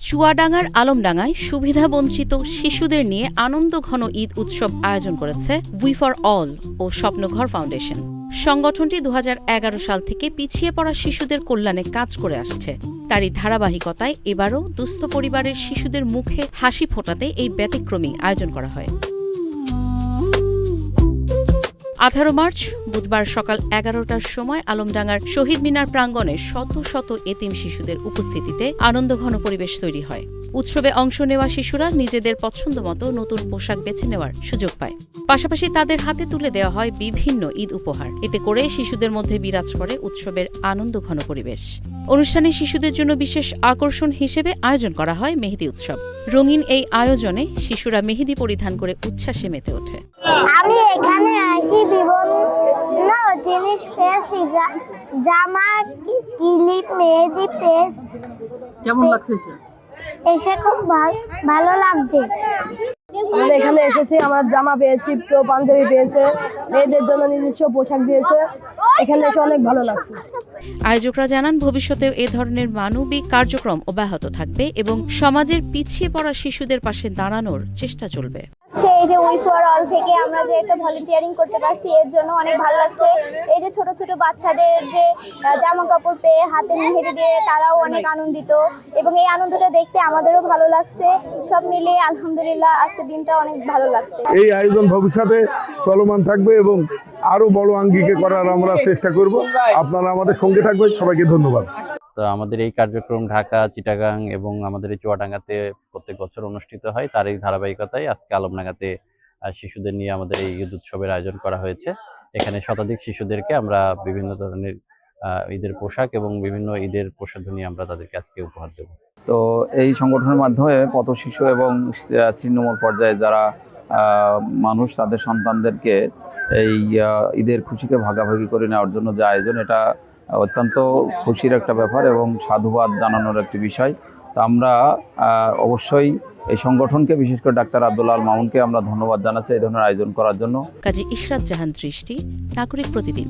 চুয়াডাঙ্গার আলমডাঙ্গায় সুবিধাবঞ্চিত শিশুদের নিয়ে আনন্দঘন ঈদ উৎসব আয়োজন করেছে উই ফর অল ও স্বপ্নঘর ফাউন্ডেশন। সংগঠনটি ২০১১ সাল থেকে পিছিয়ে পড়া শিশুদের কল্যাণে কাজ করে আসছে। তারই ধারাবাহিকতায় এবারও দুস্থ পরিবারের শিশুদের মুখে হাসি ফোটাতে এই ব্যতিক্রমী আয়োজন করা হয়। ১৮ মার্চ বুধবার সকাল ১১টার সময় আলমডাঙ্গার শহীদ মিনার প্রাঙ্গণে শত শত এতিম শিশুদের উপস্থিতিতে আনন্দঘন পরিবেশ তৈরি হয়। উৎসবে অংশ নেওয়া শিশুরা নিজেদের পছন্দমতো নতুন পোশাক বেছে নেওয়ার সুযোগ পায়। পাশাপাশি তাদের হাতে তুলে দেওয়া হয় বিভিন্ন ঈদ উপহার। এতে করে শিশুদের মধ্যে বিরাজ করে উৎসবের আনন্দঘন পরিবেশ। অনুষ্ঠানে শিশুদের জন্য বিশেষ আকর্ষণ হিসেবে আয়োজন করা হয় মেহেদি উৎসব। রঙিন এই আয়োজনে শিশুরা মেহেদি পরিধান করে উচ্ছ্বাসে মেতে ওঠে। আমি এখানে আসি বিভিন্ন জিনিস পেয়েছি, জামা, ক্লিপ, মেহেদি পেয়েছি। কেমন লাগছে এসে খুব ভালো লাগছে। আমরা এখানে এসেছি, আমরা জামা পেয়েছি, কেউ পাঞ্জাবি পেয়েছে, মেয়েদের জন্য নিজস্ব পোশাক দিয়েছে। এখানে এসে অনেক ভালো লাগছে। আয়োজকরা জানান, ভবিষ্যতেও এ ধরনের মানবিক কার্যক্রম অব্যাহত থাকবে এবং সমাজের পিছিয়ে পড়া শিশুদের পাশে দাঁড়ানোর চেষ্টা চলবে। এই যে উই ফর অল থেকে আমরা যে একটা ভলেন্টিয়ারিং করতে পারছি, এর জন্য অনেক ভালো লাগছে। এই যে ছোট ছোট বাচ্চাদের যে জামা কাপড় পেয়ে হাতে মেহেদি দিয়ে তারাও অনেক আনন্দিত এবং এই আনন্দটা দেখতে আমাদেরও ভালো লাগছে। সব মিলিয়ে আলহামদুলিল্লাহ আজকের দিনটা অনেক ভালো লাগছে। এই আয়োজন ভবিষ্যতে চলমান থাকবে এবং আরো বড় আঙ্গিকে করার আমরা চেষ্টা করব। আপনারা আমাদের সঙ্গে থাকবেন। সবাইকে ধন্যবাদ। তো আমাদের এই কার্যক্রম ঢাকা, চিটাগাং এবং আমাদের এই চুয়াডাঙ্গাতে প্রত্যেক বছর অনুষ্ঠিত হয়। তার এই ধারাবাহিকতায় আজকে আলমডাঙ্গাতে শিশুদের নিয়ে আমাদের এই ঈদ উৎসবের আয়োজন করা হয়েছে। এখানে শতাধিক শিশুদেরকে আমরা বিভিন্ন ধরনের ঈদের পোশাক এবং বিভিন্ন ঈদের প্রসাধনী আমরা তাদেরকে আজকে উপহার দেব। তো এই সংগঠনের মাধ্যমে পথ শিশু এবং ছিন্নমূল পর্যায়ে যারা মানুষ তাদের সন্তানদেরকে এই ঈদের খুশিকে ভাগাভাগি করে নেওয়ার জন্য যে আয়োজন, এটা অত্যন্ত খুশির একটা ব্যাপার এবং সাধুবাদ জানানোর একটি বিষয়। তো আমরা অবশ্যই এই সংগঠনকে, বিশেষ করে ডাক্তার আব্দুল আল মামুনকে আমরা ধন্যবাদ জানাচ্ছি এই ধরনের আয়োজন করার জন্য। কাজী ইশরাত জাহান দৃষ্টি, নাগরিক প্রতিদিন।